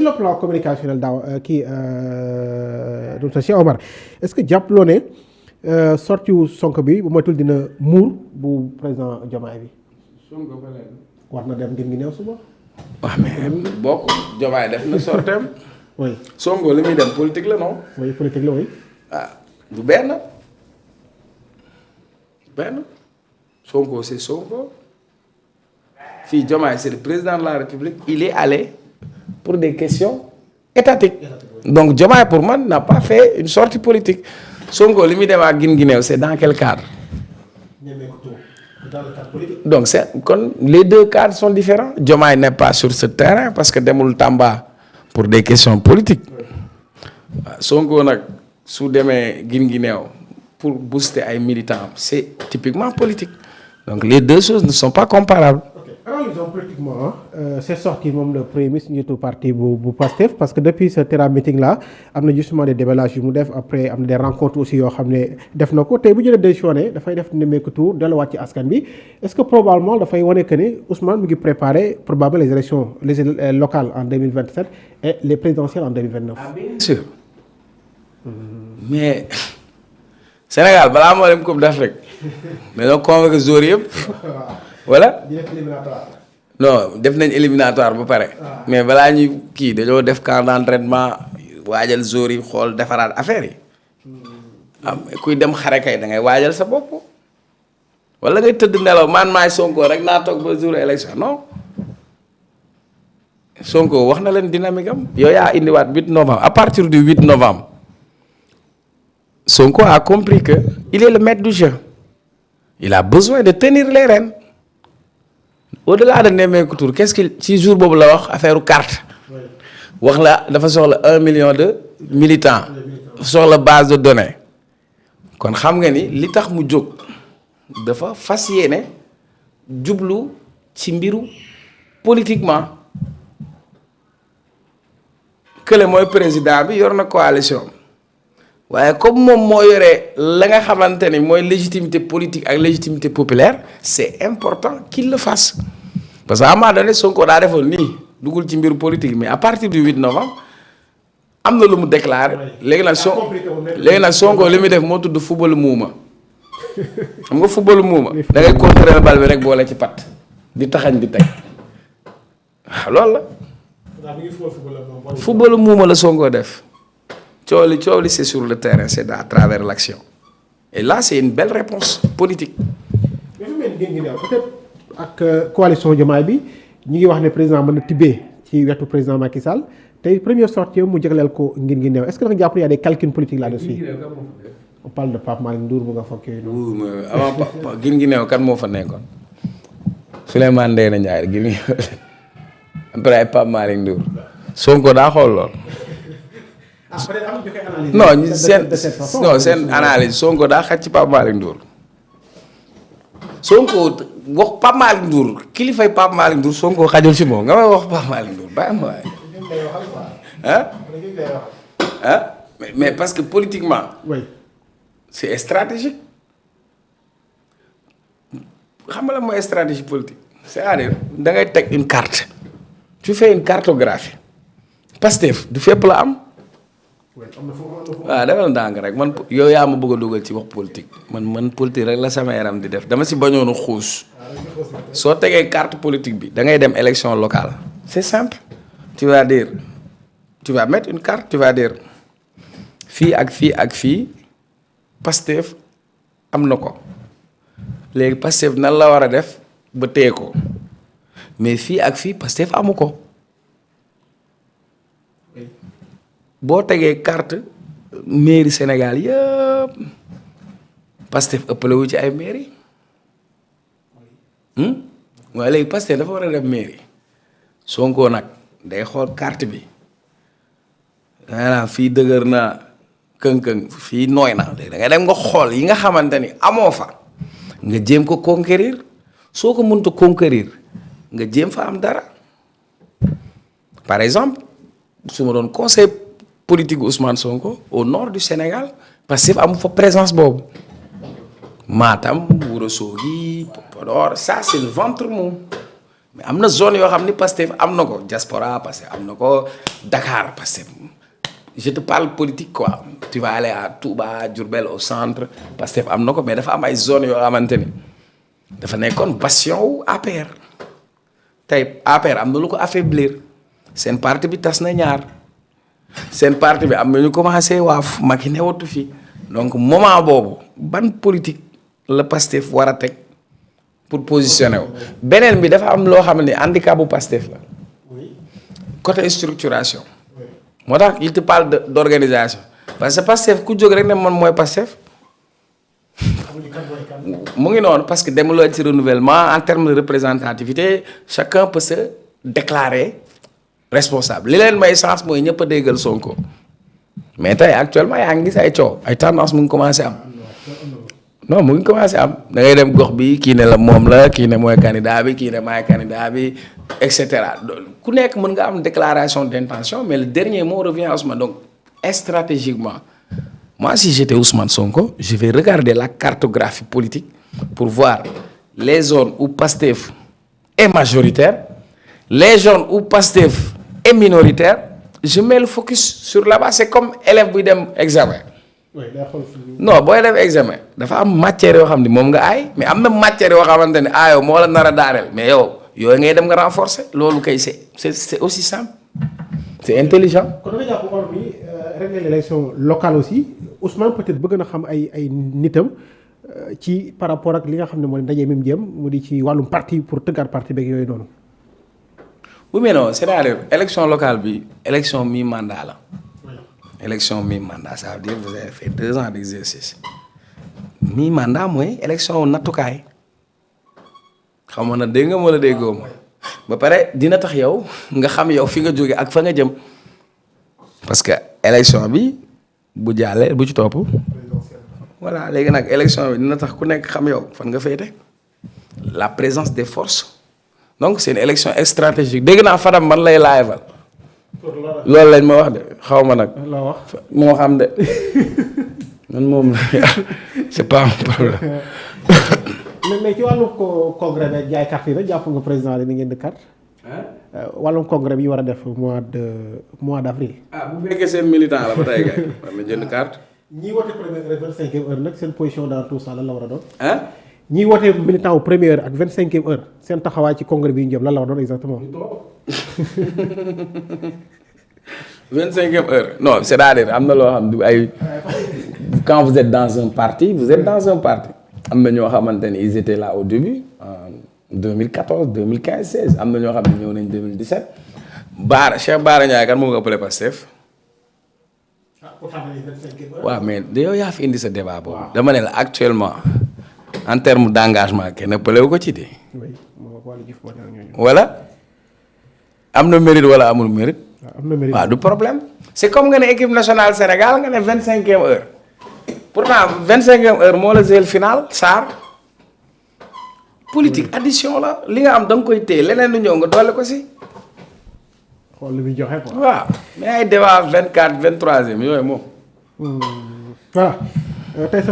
le plan communicationnel daaw kii docteur Cheikh Omar est-ce que jàppaloo ne sorti wu Sonko bi bu matul dina muur bu président Diomaye bi. Sonko ba léegi. war na dem ngir ngi neew suba. waaw mais bokk Diomaye def na sorteem. oui Sonko li muy dem politique la non. oui politique la oui. ah du benn Sonko c'est Sonko fii Diomaye c'est le président de la République il est allé pour des questions étatiques donc Diomaye pour man n'a pas fait une sortie politique Sonko li muy dem ak Guinguinéo c'est dans quel cadre. Dans le cadre politique. donc c'est kon les deux cadres sont différents Diomaye n'est pas sur ce terrain parce que demul Tamba pour des questions politiques Sonko nag su demee Guinguinéo pour booster ay militants c'est typiquement politique donc les deux choses ne sont pas comparables. Analysons politiquement c'est sorti moom le premier ministre njiitu parti bu Pastef parce que depuis ce terrain meeting là am na justement des déballages yu mu def après am na des rencontres aussi yoo xam ne def na ko tey bu jëlee décision ne dafay def nemmeeku tour delluwaat ci askan bi est-ce que probablement dafay wane que ne Ousmane mu ngi préparer probablement les élections locales en 2027 et les présidentielles en 2029. ah bien sûr mais Sénégal balaa moo dem Coupe d'Afrique dañoo convoqué joueurs yëpp. voilà non def nañ éliminatoire ba pare. mais balaa ñuy kii dañoo def camp d'entraînement waajal joueurs yi xool defaraat affaire yi. kuy dem xare kay da ngay waajal sa bopp. wala ngay tëdd nelaw man maay Sonko rek naa toog ba jour élection non Sonko wax na leen dynamique am. yow yaa indiwaat 8 novembre à partir du 8 novembre Sonko a compris que il est le maître du jeu il a besoin de tenir les rênes. au-delà de nemmeeku tour qu'est-ce que ci jour boobu la wax affaire carte wax la dafa soxla 1 million de militants soxla base de données kon xam nga ni li tax mu jóg dafa fas yéene jublu ci mbiru politiquement kële mooy président bi yor na coalition waaye comme moom moo yore la nga xamante ni mooy légitimité politique ak légitimité populaire c'est important qu'il le fasse parce que à un moment donné Sonko daa defoon nii dugul ci mbiru politique mais à partir du 8 novembre am na lu mu déclaré léegi nag Sonko li muy def moo tudd football muuma xam nga football muuma da ngay contrôler bal bi rek boole ci pat di taxañ di teg waaw loolu la football muuma la Sonko def coow li c'est sur le terrain c'est à travers l'action et là c'est une belle réponse politique. mais fu mel ni peut-être ak coalition Diomaye bi ñu ngi wax ne président mën na tibbee ci wetu président Macky Sall tey première sortie mu jagleel ko ngir ngi neew est-ce que da nga jàpp ne y a des calculs politiques là-dessus. on parle de Pape Malick Ndour bu nga foog yooyu noonu. avant ngir ngi neew kan moo fa nekkoon Souleymane Ndéné Ndiaye ngir ngi après ay Pape Malick Ndour Sonko daa xool lool. non seen analyse Sonko daa xaj ci Pape Malick Ndour Sonko wax Pape Malick Ndour kilifay Pape Malick Ndour Sonko xajul ci moom nga may wax Pape Malick Ndour bàyyi ma waay mais parce que politiquement oui c'est stratégique xam nga la mooy stratégie politique c'est-à-dire da ngay teg une carte tu fais une cartographie Pastef du fépp la am. waaw defal ndànk rek man yow yaa ma bëgg a dugal ci wax politique man politique rek la sama yaram di def dama si bañoonu xuus soo tegee carte politique bi da ngay dem élection locale c'est simple tu vas dire tu vas mettre une carte tu vas dire fii ak fii ak fii Pastef am na ko léegi Pastef nan la war a def ba téye ko mais fii ak fii Pastef amu ko boo tegee carte mairie Sénégal yëpp Pastef ëppale wu ci ay mairie waaye léegi Pastef dafa war a def mairie Sonko nag day xool carte bi maanaam fii dëgër na këng-këng fii nooy na léegi da ngay dem nga xool yi nga xamante ni amoo fa nga jéem ko conquérir soo ko mënta conquérir nga jéem fa am dara par exemple su ma doon conseil politique Ousmane Sonko au nord du Sénégal parce que amu fa présence boobu Matam Ourossogui Podor ça c'est le ventre mou mais am na zone yoo xam ni Pastef am na ko diaspora Pastef am na ko Dakar Pastef je te parle politique quoi tu vas aller à Touba Diourbel au centre Pastef am na ko mais dafa am ay zones yoo xamante ni dafa nekkoon bastion wu APR tey APR am na lu ko affaiblir seen parti bi tas na ñaar seen parti bi am na ñu commencé waaf Macky newatu fi donc moment boobu ban politique la Pastef war a teg pour positionner wu beneen bi dafa am loo xam ne handicap bu Pastef la côté structuration moo tax il te parle d'organisation parce que Pastef ku jóg rek ne man mooy Pastef mu ngi noonu parce que demuloo ci renouvellement en termes de représentativité chacun peut se déclarer responsable li leen may sens mooy ñëpp a déggal Sonko mais tey actuellement yaa ngi gis ay coow ay tendance mu ngi commencé am non mu ngi commencé am da ngay dem gox bi kii ne la moom la kii ne mooy candidat bi kii ne maay candidat bi et cetera ku nekk mën nga am déclaration d'intention mais le dernier mot revient à Ousmane donc stratégiquement moi si j'étais Ousmane Sonko je vais regarder la cartographie politique pour voir les zones où Pastef est majoritaire les zones où Pastef est minoritaire je mets le focus sur là-bas c'est comme élève buy dem examen non booy def examen dafa am matière yoo xam ne moom nga aay mais am na matière yoo xamante ne aayoo moo la nar a daaneel mais yow yooyu ngay dem nga renforcer loolu kay c'est aussi simple c'est intelligent. kon da nga jàpp or bi régler l'élection locale aussi Ousmane peut-être bëgg na xam ay nitam ci par rapport ak li nga xam ne mooy ndaje mi mu jëm mu di ci wàllum parti pour tëggaat parti beeg yooyu noonu. oui mais non c'est-à-dire élection locale bi élection mi-mandat la. élection mi-mandat ça veut dire vous avez fait 2 ans d'exercice mi-mandat mooy élection nattukaay xam nga nag dégg nga wala déggoo ma ba pare dina tax yow nga xam yow fi nga jóge ak fa nga jëm parce que élection bi bu jàllee bu ci topp voilà léegi nag élection bi dina tax ku nekk xam yow fan nga féete la présence des forces donc c'est une élection stratégique dégg naa Fadam man lay laajal. loolu lañ ma wax de xaw ma nag. la wax moo xam de man moom c'est pas un problème. mais ci wàllum congrès bi jaay carte yi rek jàpp nga président ni ngeen di carte. wàllum congrès bi ñu war a def mois d'avril. bu fekkee seen militant la ba tey kay war na jënd carte. ñi woote première heure 25e heure nag seen position dans tout ça lan la war a doon. ñi woote militant wu première heure ak 25e heure seen taxawaay ci congrès bi ñu jëm lan la war a doon exactement. 25e heure non c'est-à-dire am na loo xam du ay quand vous êtes dans un parti vous êtes dans un parti am na ñoo xamante ni ils étaient là au début en 2014 2015 16 am na ñoo xam ne ñëw nañ 2017 Cheikh Bara Ndiaye kan moo ko ëppale Pastef waaw mais yow yaa fi indi sa débat boobu dama ne la actuellement en termes d'engagement kenn ëppale wu ko ci de wala am na mérite wala amul mérite. waaw du problème c'est comme nga ne équipe nationale Sénégal nga ne 25e heure pourtant 25e heure moo la jël final Sarr politique addition la li nga am da nga koy téye leneen lu ñëw nga dolli ko si. xool li muy joxe quoi. waaw mais ay débat 24 23e yooyu moom. voilà tey sax